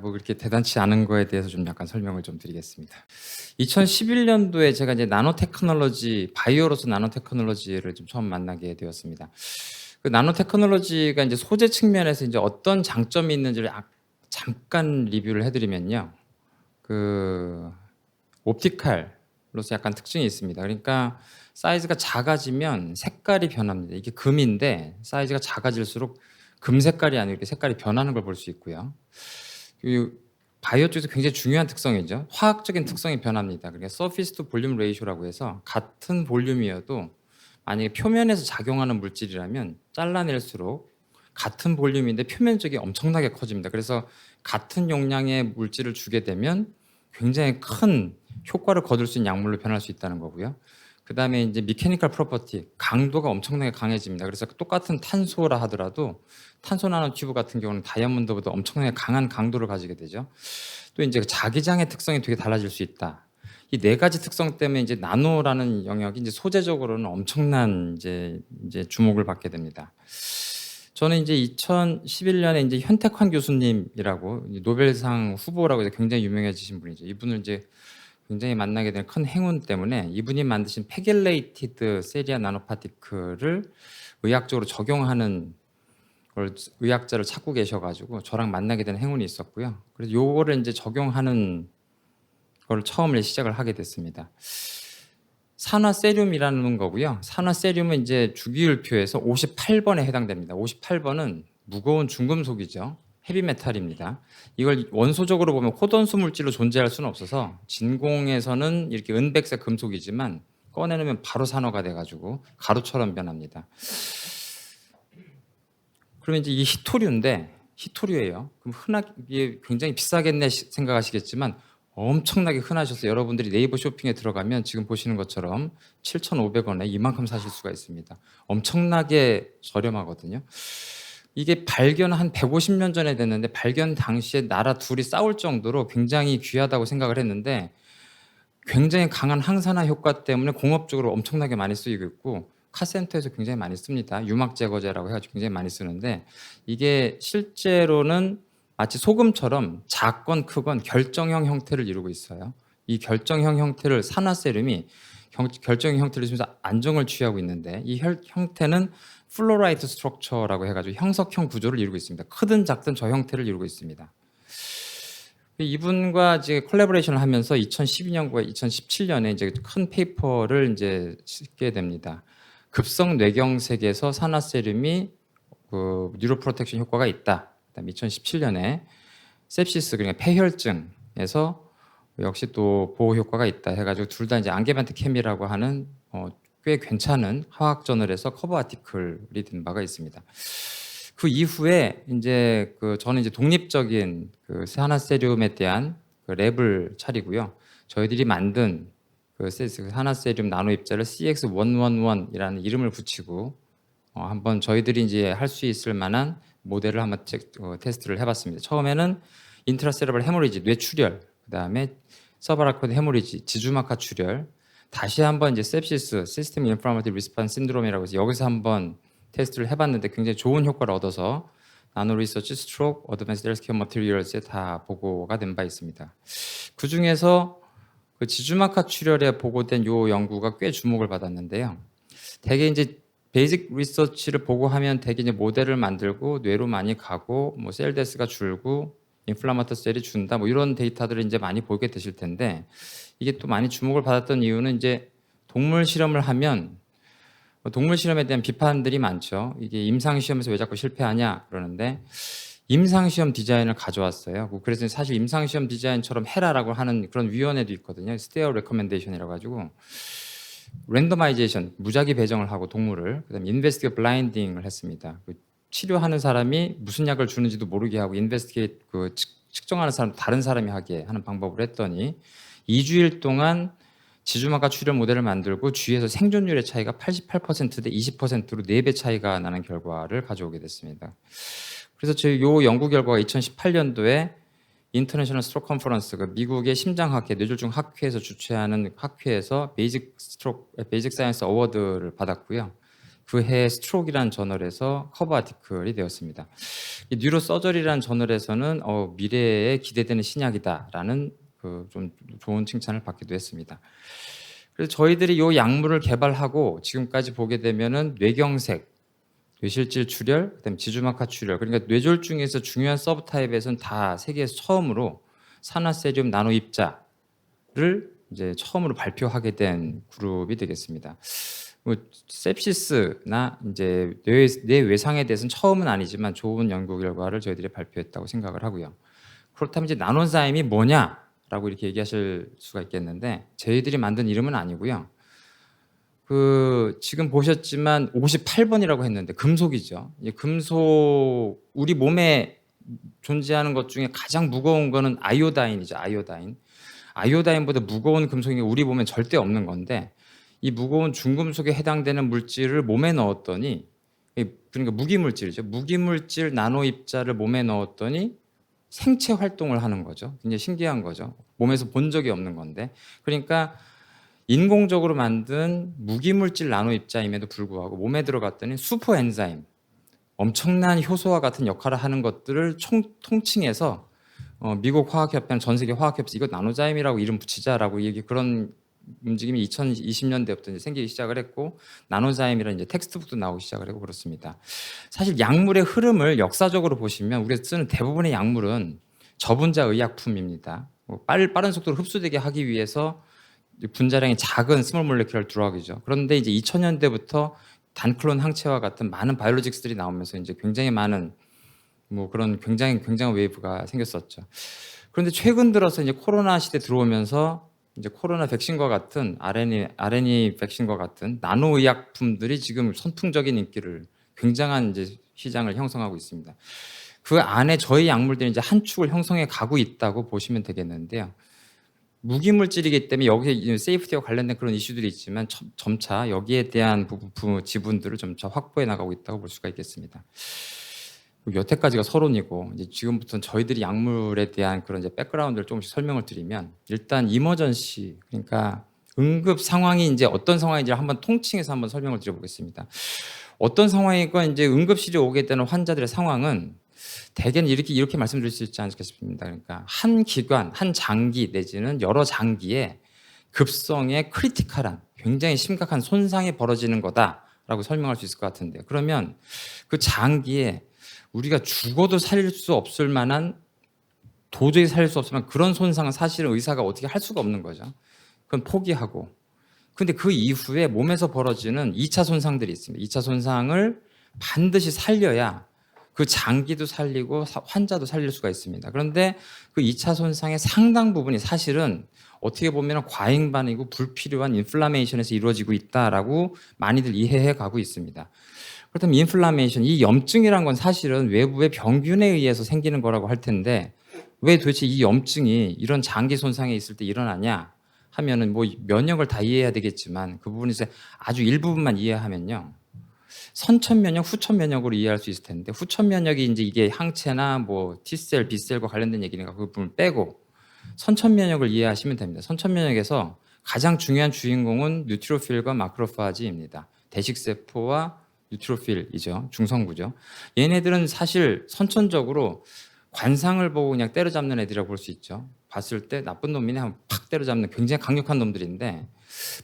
뭐 그렇게 대단치 않은 거에 대해서 좀 약간 설명을 좀 드리겠습니다. 2011년도에 제가 이제 나노 테크놀로지, 바이오로서 나노 테크놀로지를 좀 처음 만나게 되었습니다. 그 나노 테크놀로지가 이제 소재 측면에서 이제 어떤 장점이 있는지를 잠깐 리뷰를 해드리면요. 그 옵티칼로서 약간 특징이 있습니다. 그러니까 사이즈가 작아지면 색깔이 변합니다. 이게 금인데 사이즈가 작아질수록 금 색깔이 아니고 이렇게 색깔이 변하는 걸 볼 수 있고요. 그 바이오 쪽에서 굉장히 중요한 특성이죠. 화학적인 특성이 변합니다. 그러니까 서피스 투 볼륨 레이쇼라고 해서 같은 볼륨이어도 만약에 표면에서 작용하는 물질이라면 잘라낼수록 같은 볼륨인데 표면 쪽이 엄청나게 커집니다. 그래서 같은 용량의 물질을 주게 되면 굉장히 큰 효과를 거둘 수 있는 약물로 변할 수 있다는 거고요. 그다음에 이제 미케니컬 프로퍼티, 강도가 엄청나게 강해집니다. 그래서 똑같은 탄소라 하더라도 탄소 나노 튜브 같은 경우는 다이아몬드보다 엄청나게 강한 강도를 가지게 되죠. 또 이제 자기장의 특성이 되게 달라질 수 있다. 이 네 가지 특성 때문에 이제 나노라는 영역이 이제 소재적으로는 엄청난 이제 주목을 받게 됩니다. 저는 이제 2011년에 이제 현택환 교수님이라고 노벨상 후보라고 해서 굉장히 유명해지신 분이죠. 이분을 이제 굉장히 만나게 된 큰 행운 때문에 이분이 만드신 페겔레이티드 세리아 나노파티클을 의학적으로 적용하는 걸 의학자를 찾고 계셔가지고 저랑 만나게 된 행운이 있었고요. 그래서 요거를 이제 적용하는 걸 처음 시작을 하게 됐습니다. 산화세륨이라는 거고요. 산화세륨은 이제 주기율표에서 58번에 해당됩니다. 58번은 무거운 중금속이죠. 헤비메탈입니다. 이걸 원소적으로 보면 호던수 물질로 존재할 수는 없어서 진공에서는 이렇게 은백색 금속이지만 꺼내놓으면 바로 산화가 돼가지고 가루처럼 변합니다. 그러면 이제 이 히토류예요. 그럼 이게 굉장히 비싸겠네 생각하시겠지만 엄청나게 흔하셔서 여러분들이 네이버 쇼핑에 들어가면 지금 보시는 것처럼 7,500원에 이만큼 사실 수가 있습니다. 엄청나게 저렴하거든요. 이게 발견 한 150년 전에 됐는데 발견 당시에 나라 둘이 싸울 정도로 굉장히 귀하다고 생각을 했는데 굉장히 강한 항산화 효과 때문에 공업적으로 엄청나게 많이 쓰이고 있고 카센터에서 굉장히 많이 씁니다. 유막 제거제라고 해가지고 굉장히 많이 쓰는데 이게 실제로는 마치 소금처럼 작건 크건 결정형 형태를 이루고 있어요. 이 결정형 형태를 산화세륨이 결정형 형태를 주면서 안정을 취하고 있는데 이 형태는 플로라이트 스트럭처라고 해가지고 형석형 구조를 이루고 있습니다. 크든 작든 저 형태를 이루고 있습니다. 이분과 이제 콜라보레이션을 하면서 2012년과 2017년에 이제 큰 페이퍼를 이제 쓰게 됩니다. 급성 뇌경색에서 산화세륨이 그 뉴로 프로텍션 효과가 있다. 그다음에 2017년에 sepsis 그러니까 폐혈증에서 역시 또 보호 효과가 있다 해가지고 둘 다 이제 앙게반트 케미라고 하는 꽤 괜찮은 화학 저널에서 커버 아티클이 된 바가 있습니다. 그 이후에 이제 저는 이제 독립적인 그 산화세륨에 대한 그 랩을 차리고요. 저희들이 만든 그 산화세륨 나노 입자를 CX111이라는 이름을 붙이고 한번 저희들이 이제 할 수 있을 만한 모델을 한번 테스트를 해봤습니다. 처음에는 인트라세러블 헤모리지, 뇌출혈, 그다음에 서브아라코드 헤모리지, 지주막하 출혈, 다시 한번 이제 sepsis, 시스템 인플라마토리 리스폰스 신드롬이라고 해서 여기서 한번 테스트를 해봤는데 굉장히 좋은 효과를 얻어서 나노 리서치, 스트로크, 어드밴스드 헬스케어 머티리얼스에 다 보고가 된 바 있습니다. 그 중에서 그 지주막하 출혈에 보고된 요 연구가 꽤 주목을 받았는데요. 대개 이제 베이직 리서치를 보고하면 대개 이제 모델을 만들고 뇌로 많이 가고 뭐 셀데스가 줄고 인플라마토 셀이 준다 뭐 이런 데이터들을 이제 많이 보게 되실 텐데 이게 또 많이 주목을 받았던 이유는 이제 동물 실험을 하면 동물 실험에 대한 비판들이 많죠. 이게 임상 시험에서 왜 자꾸 실패하냐 그러는데 임상 시험 디자인을 가져왔어요. 그래서 사실 임상 시험 디자인처럼 해라라고 하는 그런 위원회도 있거든요. 스테어 레커멘데이션이라 가지고 랜더마이제이션 무작위 배정을 하고 동물을 그다음에 인베스티게이트 블라인딩을 했습니다. 치료하는 사람이 무슨 약을 주는지도 모르게 하고 인베스티게이트 측정하는 사람 다른 사람이 하게 하는 방법을 했더니 2주일 동안 지주막하 출혈 모델을 만들고 쥐에서 생존율의 차이가 88%대 20%로 4배 차이가 나는 결과를 가져오게 됐습니다. 그래서 저희 요 연구 결과가 2018년도에 인터내셔널 스트로크 컨퍼런스, 미국의 심장학회, 뇌졸중 학회에서 주최하는 학회에서 베이직 사이언스 어워드를 받았고요. 그 해 스트로크라는 저널에서 커버 아티클이 되었습니다. 이 뉴로서저리라는 저널에서는 미래에 기대되는 신약이다라는 그 좀 좋은 칭찬을 받기도 했습니다. 그래서 저희들이 이 약물을 개발하고 지금까지 보게 되면은 뇌경색, 뇌실질 출혈, 그다음에 지주막하 출혈, 그러니까 뇌졸중에서 중요한 서브타입에서는 다 세계에서 처음으로 산화세륨 나노 입자를 이제 처음으로 발표하게 된 그룹이 되겠습니다. 뭐 sepsis나 이제 뇌 외상에 대해서는 처음은 아니지만 좋은 연구 결과를 저희들이 발표했다고 생각을 하고요. 그렇다면 이제 나노자임이 뭐냐라고 이렇게 얘기하실 수가 있겠는데 저희들이 만든 이름은 아니고요. 그 지금 보셨지만 58번이라고 했는데 금속이죠. 이 금속 우리 몸에 존재하는 것 중에 가장 무거운 거는 아이오다인이죠. 아이오다인보다 무거운 금속이 우리 몸에 절대 없는 건데 이 무거운 중금속에 해당되는 물질을 몸에 넣었더니 그러니까 무기물질이죠. 무기물질 나노 입자를 몸에 넣었더니 생체 활동을 하는 거죠. 굉장히 신기한 거죠. 몸에서 본 적이 없는 건데 그러니까 인공적으로 만든 무기물질 나노 입자임에도 불구하고 몸에 들어갔더니 슈퍼 엔자임, 엄청난 효소와 같은 역할을 하는 것들을 통칭해서 미국 화학협회는 전 세계 화학협회 이거 나노자임이라고 이름 붙이자라고 그런 움직임이 2020년대부터 이제 생기기 시작을 했고 나노자임이라는 이제 텍스트북도 나오기 시작을 하고 그렇습니다. 사실 약물의 흐름을 역사적으로 보시면 우리가 쓰는 대부분의 약물은 저분자 의약품입니다. 빠른 속도로 흡수되게 하기 위해서 분자량이 작은 스몰 몰레큘러 드럭이죠. 그런데 이제 2000년대부터 단클론 항체와 같은 많은 바이오로직스들이 나오면서 이제 굉장히 많은 뭐 그런 굉장한 웨이브가 생겼었죠. 그런데 최근 들어서 이제 코로나 시대 들어오면서 이제 코로나 백신과 같은 RNA 백신과 같은 나노 의약품들이 지금 선풍적인 인기를 굉장한 이제 시장을 형성하고 있습니다. 그 안에 저희 약물들이 이제 한 축을 형성해 가고 있다고 보시면 되겠는데요. 무기물질이기 때문에 여기에 세이프티와 관련된 그런 이슈들이 있지만 점차 여기에 대한 지분들을 점차 확보해 나가고 있다고 볼 수가 있겠습니다. 여태까지가 서론이고 이제 지금부터는 저희들이 약물에 대한 그런 이제 백그라운드를 조금씩 설명을 드리면 일단 이머전시 그러니까 응급 상황이 이제 어떤 상황인지 한번 통칭해서 한번 설명을 드려보겠습니다. 어떤 상황이건 이제 응급실에 오게 되는 환자들의 상황은 대개는 이렇게 말씀드릴 수 있지 않겠습니다. 그러니까 한 기관, 한 장기 내지는 여러 장기에 급성의 크리티컬한 굉장히 심각한 손상이 벌어지는 거다라고 설명할 수 있을 것 같은데요. 그러면 그 장기에 우리가 죽어도 살릴 수 없을 만한 도저히 살릴 수 없을 만한 그런 손상은 사실은 의사가 어떻게 할 수가 없는 거죠. 그건 포기하고. 근데 그 이후에 몸에서 벌어지는 2차 손상들이 있습니다. 2차 손상을 반드시 살려야 그 장기도 살리고 환자도 살릴 수가 있습니다. 그런데 그 2차 손상의 상당 부분이 사실은 어떻게 보면 과잉 반응이고 불필요한 인플라메이션에서 이루어지고 있다라고 많이들 이해해 가고 있습니다. 그렇다면 인플라메이션, 이 염증이란 건 사실은 외부의 병균에 의해서 생기는 거라고 할 텐데 왜 도대체 이 염증이 이런 장기 손상에 있을 때 일어나냐 하면은 뭐 면역을 다 이해해야 되겠지만 그 부분에서 아주 일부분만 이해하면요. 선천 면역, 후천 면역으로 이해할 수 있을 텐데 후천 면역이 이제 이게 항체나 뭐 T셀, B셀과 관련된 얘기니까 그 부분을 빼고 선천 면역을 이해하시면 됩니다. 선천 면역에서 가장 중요한 주인공은 뉴트로필과 마크로파지입니다. 대식세포와 뉴트로필이죠. 중성구죠. 얘네들은 사실 선천적으로 관상을 보고 그냥 때려잡는 애들이라고 볼 수 있죠. 봤을 때 나쁜 놈이네 하면 팍 때려잡는 굉장히 강력한 놈들인데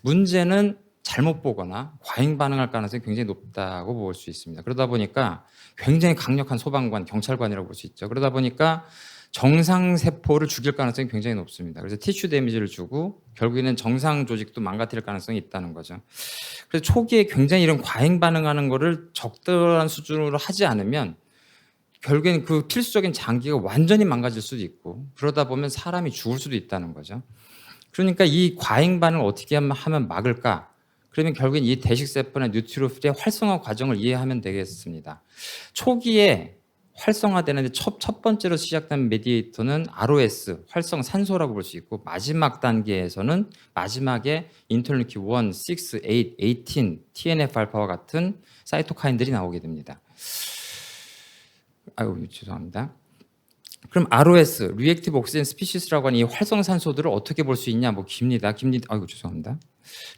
문제는 잘못 보거나 과잉 반응할 가능성이 굉장히 높다고 볼 수 있습니다. 그러다 보니까 굉장히 강력한 소방관, 경찰관이라고 볼 수 있죠. 그러다 보니까 정상 세포를 죽일 가능성이 굉장히 높습니다. 그래서 티슈 데미지를 주고 결국에는 정상 조직도 망가뜨릴 가능성이 있다는 거죠. 그래서 초기에 굉장히 이런 과잉 반응하는 거를 적절한 수준으로 하지 않으면 결국에는 그 필수적인 장기가 완전히 망가질 수도 있고 그러다 보면 사람이 죽을 수도 있다는 거죠. 그러니까 이 과잉 반응을 어떻게 하면 막을까? 그러면 결국엔 이 대식세포나 뉴트로필의 활성화 과정을 이해하면 되겠습니다. 초기에 활성화되는데 첫 번째로 시작된 메디에이터는 ROS, 활성산소라고 볼 수 있고 마지막 단계에서는 마지막에 인터루킨 1, 6, 8, 18, TNF-알파와 같은 사이토카인들이 나오게 됩니다. 아유 죄송합니다. 그럼 ROS, 리액티브 옥시젠 스피시스라고 하는 이 활성산소들을 어떻게 볼 수 있냐? 뭐 깁니다. 아이고 죄송합니다.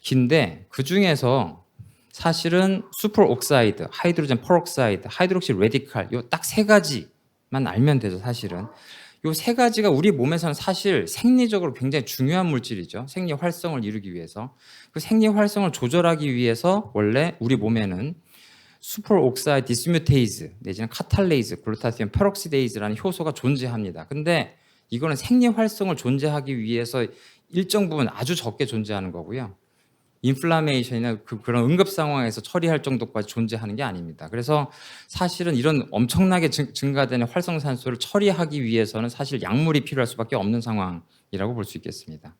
긴데 그 중에서 사실은 슈퍼 옥사이드, 하이드로젠 퍼옥사이드, 하이드록시 레디칼 요 딱 세 가지만 알면 되죠. 사실은 요 세 가지가 우리 몸에서는 사실 생리적으로 굉장히 중요한 물질이죠. 생리 활성을 이루기 위해서. 그 생리 활성을 조절하기 위해서 원래 우리 몸에는 슈퍼 옥사이드 디스뮤테이즈 내지는 카탈레이즈, 글루타티온 페록시데이즈라는 효소가 존재합니다. 근데 이거는 생리 활성을 존재하기 위해서 일정 부분 아주 적게 존재하는 거고요. 인플라메이션이나 그런 응급 상황에서 처리할 정도까지 존재하는 게 아닙니다. 그래서 사실은 이런 엄청나게 증가되는 활성산소를 처리하기 위해서는 사실 약물이 필요할 수밖에 없는 상황이라고 볼 수 있겠습니다.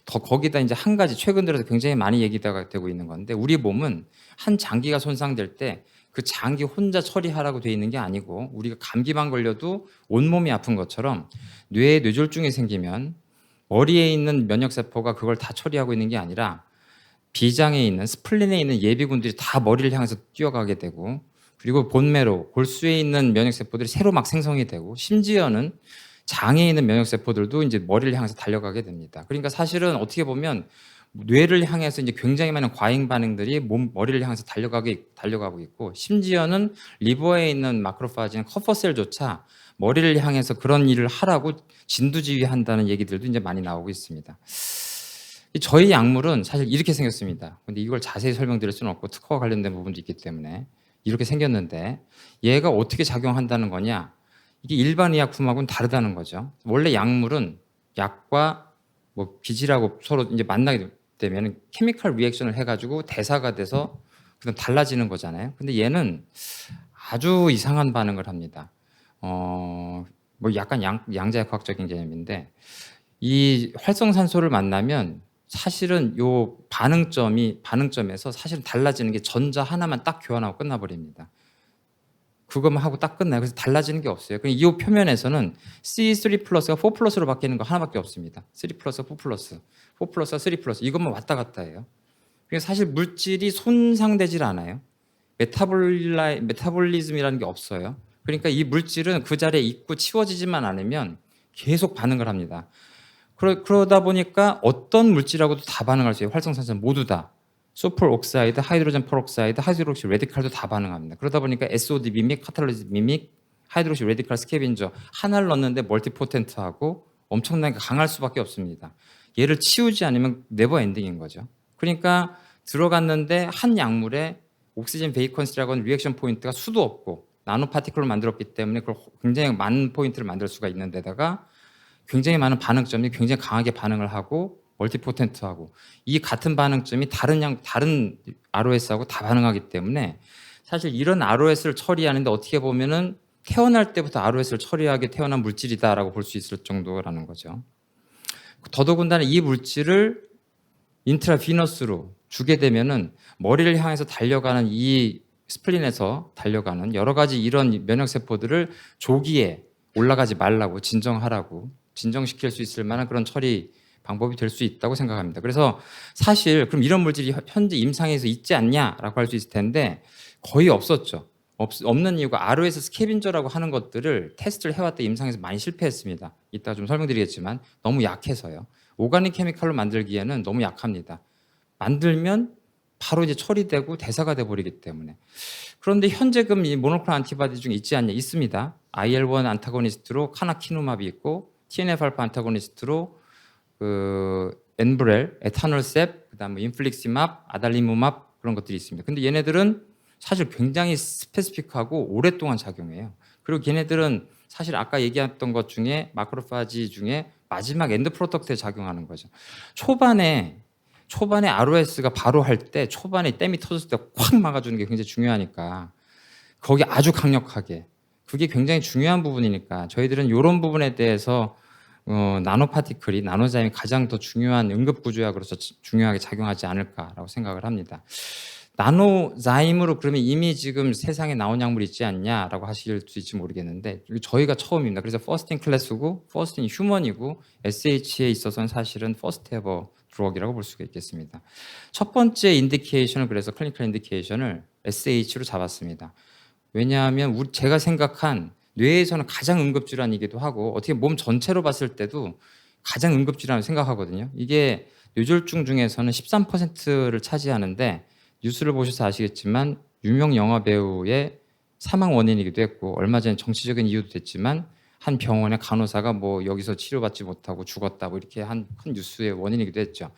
더 거기다 이제 한 가지 최근 들어서 굉장히 많이 얘기가 되고 있는 건데 우리 몸은 한 장기가 손상될 때 그 장기 혼자 처리하라고 돼 있는 게 아니고 우리가 감기만 걸려도 온몸이 아픈 것처럼 뇌에 뇌졸중이 생기면 머리에 있는 면역세포가 그걸 다 처리하고 있는 게 아니라 비장에 있는 스플린에 있는 예비군들이 다 머리를 향해서 뛰어가게 되고 그리고 본매로 골수에 있는 면역세포들이 새로 막 생성이 되고 심지어는 장에 있는 면역세포들도 이제 머리를 향해서 달려가게 됩니다. 그러니까 사실은 어떻게 보면 뇌를 향해서 이제 굉장히 많은 과잉 반응들이 머리를 향해서 달려가고 있고 심지어는 리버에 있는 마크로파지는 커퍼셀조차 머리를 향해서 그런 일을 하라고 진두지휘한다는 얘기들도 이제 많이 나오고 있습니다. 저희 약물은 사실 이렇게 생겼습니다. 근데 이걸 자세히 설명드릴 수는 없고 특허와 관련된 부분도 있기 때문에 이렇게 생겼는데 얘가 어떻게 작용한다는 거냐? 이게 일반 의약품하고는 다르다는 거죠. 원래 약물은 약과 뭐 기질하고 서로 이제 만나게 되면 케미컬 리액션을 해가지고 대사가 돼서 그냥 달라지는 거잖아요. 근데 얘는 아주 이상한 반응을 합니다. 뭐 약간 양자역학적인 개념인데 이 활성산소를 만나면 사실은 요 반응점에서 사실은 달라지는 게 전자 하나만 딱 교환하고 끝나버립니다. 그것만 하고 딱 끝나요. 그래서 달라지는 게 없어요. 이 표면에서는 C3 플러스가 4 플러스로 바뀌는 거 하나밖에 없습니다. 3 플러스 4 플러스, 4 플러스가 3 플러스 이것만 왔다 갔다 해요. 그래서 사실 물질이 손상되질 않아요. 메타볼리즘이라는 게 없어요. 그러니까 이 물질은 그 자리에 있고 치워지지만 않으면 계속 반응을 합니다. 그러다 보니까 어떤 물질하고도 다 반응할 수 있어요. 활성산소는 모두 다. 슈퍼 옥사이드, 하이드로젠 퍼옥사이드, 하이드록시 레디칼도 다 반응합니다. 그러다 보니까 SOD 미믹, 카탈리즈 미믹, 하이드록시 레디칼 스캐빈저 하나를 넣는데 멀티포텐트하고 엄청나게 강할 수밖에 없습니다. 얘를 치우지 않으면 네버 엔딩인 거죠. 그러니까 들어갔는데 한 약물에 옥시젠 베이컨스라고 하는 리액션 포인트가 수도 없고 나노 파티클로 만들었기 때문에 그걸 굉장히 많은 포인트를 만들 수가 있는 데다가 굉장히 많은 반응점이 굉장히 강하게 반응을 하고 멀티포텐트하고 이 같은 반응점이 다른 ROS하고 다 반응하기 때문에 사실 이런 ROS를 처리하는데 어떻게 보면은 태어날 때부터 ROS를 처리하게 태어난 물질이다라고 볼 수 있을 정도라는 거죠. 더더군다나 이 물질을 인트라비너스로 주게 되면은 머리를 향해서 달려가는 이 스플린에서 달려가는 여러 가지 이런 면역세포들을 조기에 올라가지 말라고 진정시킬 수 있을 만한 그런 처리 방법이 될 수 있다고 생각합니다. 그래서 사실 그럼 이런 물질이 현재 임상에서 있지 않냐라고 할 수 있을 텐데 거의 없었죠. 없는 이유가 ROS 스캐빈저라고 하는 것들을 테스트를 해왔다 임상에서 많이 실패했습니다. 이따 좀 설명드리겠지만 너무 약해서요. 오가닉 케미칼로 만들기에는 너무 약합니다. 만들면 바로 이제 처리되고 대사가 돼버리기 때문에. 그런데 현재금 이 모노클론 안티바디 중에 있지 않냐? 있습니다. IL-1 안타고니스트로 카나키누맙이 있고 TNF-알파 안타고니스트로 엔브렐, 에타놀셉, 그다음에 인플릭시맙, 아달리무맙 그런 것들이 있습니다. 근데 얘네들은 사실 굉장히 스페시픽하고 오랫동안 작용해요. 그리고 걔네들은 사실 아까 얘기했던 것 중에 마크로파지 중에 마지막 엔드 프로덕트에 작용하는 거죠. 초반에 ROS가 바로 할 때 초반에 댐이 터졌을 때 확 막아주는 게 굉장히 중요하니까 거기 아주 강력하게 그게 굉장히 중요한 부분이니까 저희들은 이런 부분에 대해서 나노파티클이 나노자임이 가장 더 중요한 응급구조약으로서 중요하게 작용하지 않을까라고 생각을 합니다. 나노자임으로 그러면 이미 지금 세상에 나온 약물이 있지 않냐라고 하실 수 있을지 모르겠는데 저희가 처음입니다. 그래서 퍼스트 인 클래스고 퍼스트 인 휴먼이고 SH에 있어서는 사실은 퍼스트 에버 드럭이라고 볼 수가 있겠습니다. 첫 번째 인디케이션을 그래서 클리니컬 인디케이션을 SH로 잡았습니다. 왜냐하면 제가 생각한 뇌에서는 가장 응급질환이기도 하고 어떻게 몸 전체로 봤을 때도 가장 응급질환을 생각하거든요. 이게 뇌졸중 중에서는 13%를 차지하는데 뉴스를 보셔서 아시겠지만 유명 영화 배우의 사망 원인이기도 했고 얼마 전에 정치적인 이유도 됐지만 한 병원의 간호사가 뭐 여기서 치료받지 못하고 죽었다 뭐 이렇게 한 큰 뉴스의 원인이기도 했죠.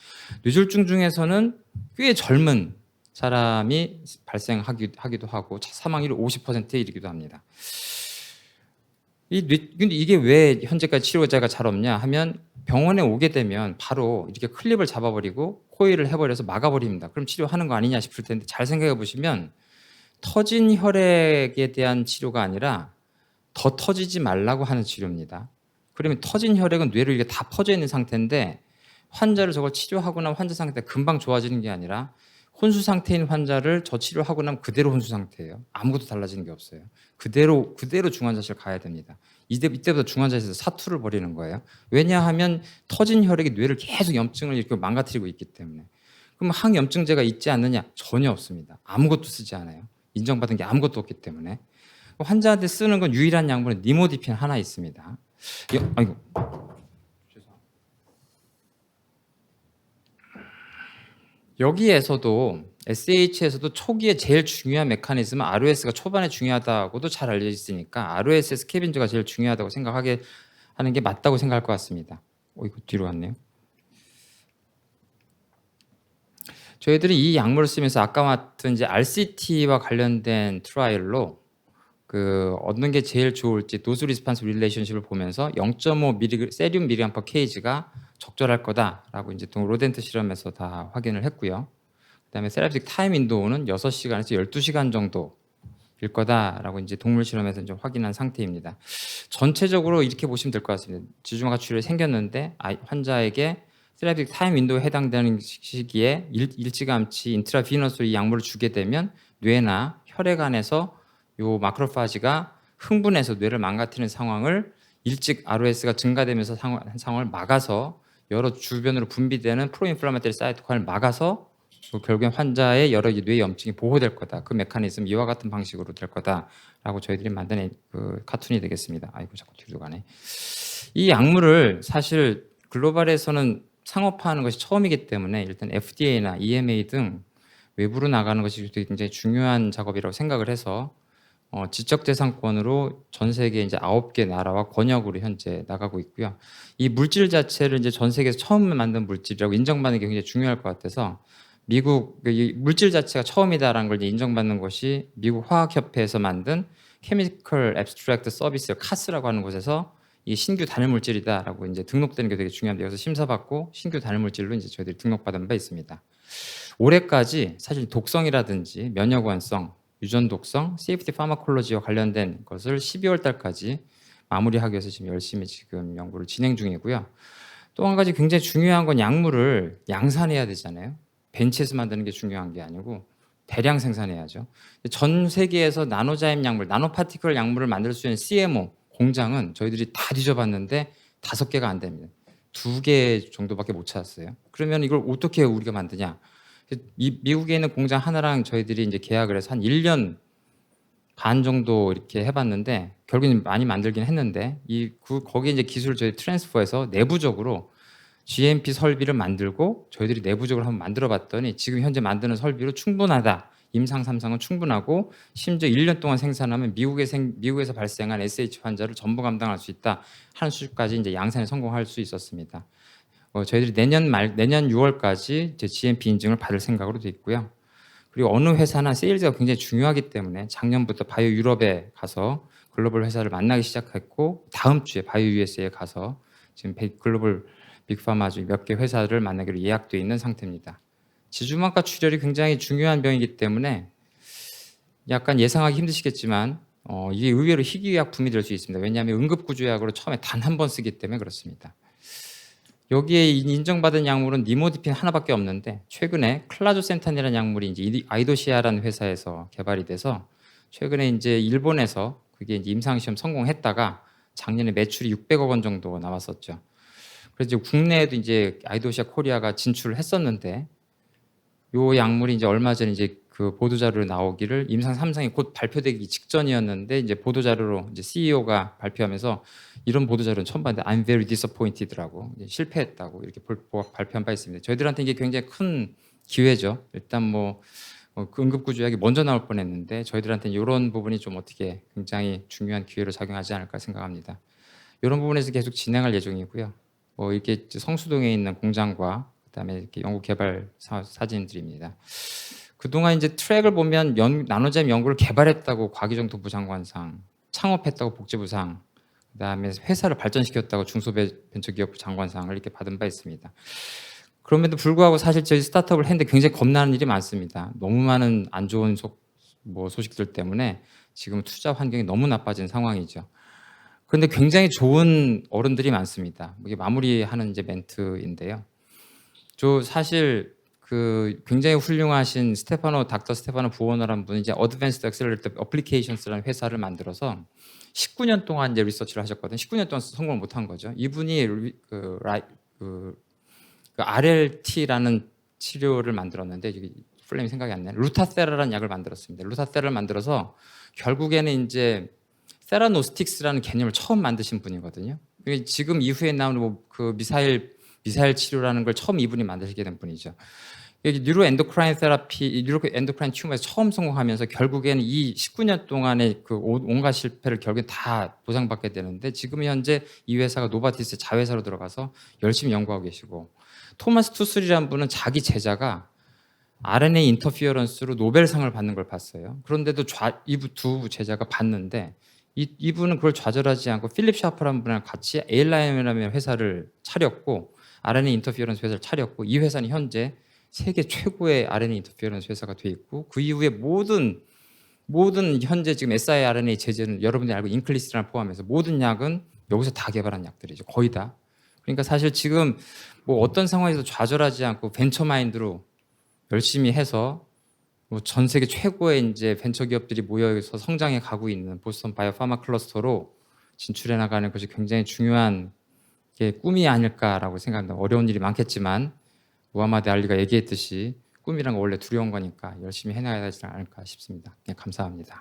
뇌졸중 중에서는 꽤 젊은 사람이 발생하기도 하고 사망률이 50%에 이르기도 합니다. 근데 이게 왜 현재까지 치료제가 잘 없냐 하면 병원에 오게 되면 바로 이렇게 클립을 잡아버리고 코일을 해버려서 막아버립니다. 그럼 치료하는 거 아니냐 싶을 텐데 잘 생각해 보시면 터진 혈액에 대한 치료가 아니라 더 터지지 말라고 하는 치료입니다. 그러면 터진 혈액은 뇌로 이게 다 퍼져 있는 상태인데 환자를 저걸 치료하고 나면 환자 상태가 금방 좋아지는 게 아니라 혼수 상태인 환자를 저 치료하고 나면 그대로 혼수 상태예요. 아무것도 달라지는 게 없어요. 그대로 중환자실 가야 됩니다. 이때부터 중환자실에서 사투를 벌이는 거예요. 왜냐하면 터진 혈액이 뇌를 계속 염증을 이렇게 망가뜨리고 있기 때문에. 그럼 항염증제가 있지 않느냐? 전혀 없습니다. 아무것도 쓰지 않아요. 인정받은 게 아무것도 없기 때문에. 환자한테 쓰는 건 유일한 약물은 니모디핀 하나 있습니다. 아이고. 여기에서도 SH에서도 초기에 제일 중요한 메커니즘은 ROS가 초반에 중요하다고도 잘 알려져 있으니까 ROS 스캐빈저가 제일 중요하다고 생각하게 하는 게 맞다고 생각할 것 같습니다. 이거 뒤로 갔네요. 저희들이 이 약물을 쓰면서 아까 같은 이제 RCT와 관련된 트라이얼로 얻는 게 제일 좋을지 도즈 리스판스 릴레이션십을 보면서 0.5 세륨 미리암 퍼 케이지가 적절할 거다라고 이제 로덴트 실험에서 다 확인을 했고요. 그다음에 세라피틱 타임 윈도우는 6시간에서 12시간 정도일 거다라고 이제 동물 실험에서 좀 확인한 상태입니다. 전체적으로 이렇게 보시면 될 것 같습니다. 지주막 가출혈이 생겼는데 환자에게 세라피틱 타임 윈도우에 해당되는 시기에 일찌감치 인트라비너스로 이 약물을 주게 되면 뇌나 혈액 안에서 요 마크로파지가 흥분해서 뇌를 망가뜨리는 상황을 일찍 ROS가 증가되면서 상황을 막아서 여러 주변으로 분비되는 프로인플라마토리 사이토카인을 막아서 결국엔 환자의 여러 뇌 염증이 보호될 거다. 그 메커니즘 이와 같은 방식으로 될 거다라고 저희들이 만든 카툰이 되겠습니다. 아이고 자꾸 뒤로 가네. 이 약물을 사실 글로벌에서는 상업화하는 것이 처음이기 때문에 일단 FDA나 EMA 등 외부로 나가는 것이 굉장히 중요한 작업이라고 생각을 해서 지적재산권으로 전 세계 이제 9개 나라와 권역으로 현재 나가고 있고요. 이 물질 자체를 이제 전 세계에서 처음 만든 물질이라고 인정받는 게 굉장히 중요할 것 같아서 미국 이 물질 자체가 처음이다라는 걸 이제 인정받는 것이 미국 화학협회에서 만든 케미컬 앱스트랙트 서비스 카스라고 하는 곳에서 이 신규 단일 물질이다라고 이제 등록되는 게 되게 중요한데 여기서 심사받고 신규 단일 물질로 이제 저희들이 등록받은 바 있습니다. 올해까지 사실 독성이라든지 면역완성 유전 독성, 세이프티 파마콜로지와 관련된 것을 12월 달까지 마무리하기 위해서 지금 열심히 지금 연구를 진행 중이고요. 또 한 가지 굉장히 중요한 건 약물을 양산해야 되잖아요. 벤치에서 만드는 게 중요한 게 아니고 대량 생산해야죠. 전 세계에서 나노자임 약물, 나노파티클 약물을 만들 수 있는 CMO 공장은 저희들이 다 뒤져봤는데 5개가 안 됩니다. 2개 정도밖에 못 찾았어요. 그러면 이걸 어떻게 우리가 만드냐? 미국에 있는 공장 하나랑 저희들이 이제 계약을 해서 한 1년 반 정도 이렇게 해봤는데 결국엔 많이 만들긴 했는데 거기에 이제 기술을 저희 트랜스퍼해서 내부적으로 GMP 설비를 만들고 저희들이 내부적으로 한번 만들어봤더니 지금 현재 만드는 설비로 충분하다. 임상 3상은 충분하고 심지어 1년 동안 생산하면 미국에서 발생한 SH 환자를 전부 감당할 수 있다 하는 수준까지 이제 양산에 성공할 수 있었습니다. 저희들이 내년 6월까지 이제 GMP 인증을 받을 생각으로 돼 있고요. 그리고 어느 회사나 세일즈가 굉장히 중요하기 때문에 작년부터 바이오 유럽에 가서 글로벌 회사를 만나기 시작했고 다음 주에 바이오 USA에 가서 지금 글로벌 빅파마 중 몇 개 회사를 만나기로 예약되어 있는 상태입니다. 지주막과 출혈이 굉장히 중요한 병이기 때문에 약간 예상하기 힘드시겠지만 이게 의외로 희귀약품이 될 수 있습니다. 왜냐하면 응급구조약으로 처음에 단 한 번 쓰기 때문에 그렇습니다. 여기에 인정받은 약물은 니모디핀 하나밖에 없는데 최근에 클라조센탄이라는 약물이 이제 아이도시아라는 회사에서 개발이 돼서 최근에 이제 일본에서 그게 이제 임상시험 성공했다가 작년에 매출이 600억 원 정도 나왔었죠. 그래서 이제 국내에도 이제 아이도시아 코리아가 진출을 했었는데 요 약물이 이제 얼마 전에 이제 그 보도자료로 나오기를 임상 3상이 곧 발표되기 직전이었는데 이제 보도자료로 이제 CEO가 발표하면서 이런 보도자료는 처음 봤는데 I'm very disappointed라고 실패했다고 이렇게 발표한 바 있습니다. 저희들한테 이게 굉장히 큰 기회죠. 일단 뭐 그 응급구조약이 먼저 나올 뻔했는데 저희들한테는 이런 부분이 좀 어떻게 굉장히 중요한 기회로 작용하지 않을까 생각합니다. 이런 부분에서 계속 진행할 예정이고요. 이렇게 성수동에 있는 공장과 그다음에 이렇게 연구개발 사진들입니다. 그동안 이제 트랙을 보면 나노잼 연구를 개발했다고 과기정통부 장관상, 창업했다고 복지부상, 그다음에 회사를 발전시켰다고 중소벤처기업부 장관상을 이렇게 받은 바 있습니다. 그럼에도 불구하고 사실 저희 스타트업을 했는데 굉장히 겁나는 일이 많습니다. 너무 많은 안 좋은 소식들 때문에 지금 투자 환경이 너무 나빠진 상황이죠. 그런데 굉장히 좋은 어른들이 많습니다. 이게 마무리하는 이제 멘트인데요. 저 사실 그 굉장히 훌륭하신 닥터 스테파노 부오너라는 분이 이제 어드밴스드 액셀러레이터 어플리케이션스라는 회사를 만들어서 19년 동안 이제 리서치를 하셨거든요. 19년 동안 성공을 못한 거죠. 이분이 그 RLT라는 치료를 만들었는데 이게 플레임이 생각이 안 나요. 루타세라라는 약을 만들었습니다. 루타세라를 만들어서 결국에는 이제 세라노스틱스라는 개념을 처음 만드신 분이거든요. 지금 이후에 나오는 그 미사일 치료라는 걸 처음 이분이 만드시게 된 분이죠. 뉴로 엔도크라인 테라피, 뉴로 엔도크라인 튜머에서 처음 성공하면서 결국에는 이 19년 동안의 그 온갖 실패를 결국엔 다 보상받게 되는데 지금 현재 이 회사가 노바티스의 자회사로 들어가서 열심히 연구하고 계시고, 토마스 투슬이라는 분은 자기 제자가 RNA 인터피어런스로 노벨상을 받는 걸 봤어요. 그런데도 두 제자가 봤는데 이분은 그걸 좌절하지 않고 필립 샤프라는 분이랑 같이 ALIM이라는 회사를 차렸고, RNA 인터피어런스 회사를 차렸고, 이 회사는 현재 세계 최고의 RNA 인터피어런스 회사가 돼 있고, 그 이후에 모든 현재 지금 siRNA 제제는 여러분들이 알고 인클리스랑 포함해서 모든 약은 여기서 다 개발한 약들이죠. 거의 다. 그러니까 사실 지금 어떤 상황에서 좌절하지 않고 벤처마인드로 열심히 해서 전 세계 최고의 이제 벤처 기업들이 모여서 성장해 가고 있는 보스턴 바이오파마 클러스터로 진출해 나가는 것이 굉장히 중요한 게 꿈이 아닐까라고 생각합니다. 어려운 일이 많겠지만 무하마드 알리가 얘기했듯이 꿈이란 건 원래 두려운 거니까 열심히 해나가야 되지 않을까 싶습니다. 네, 감사합니다.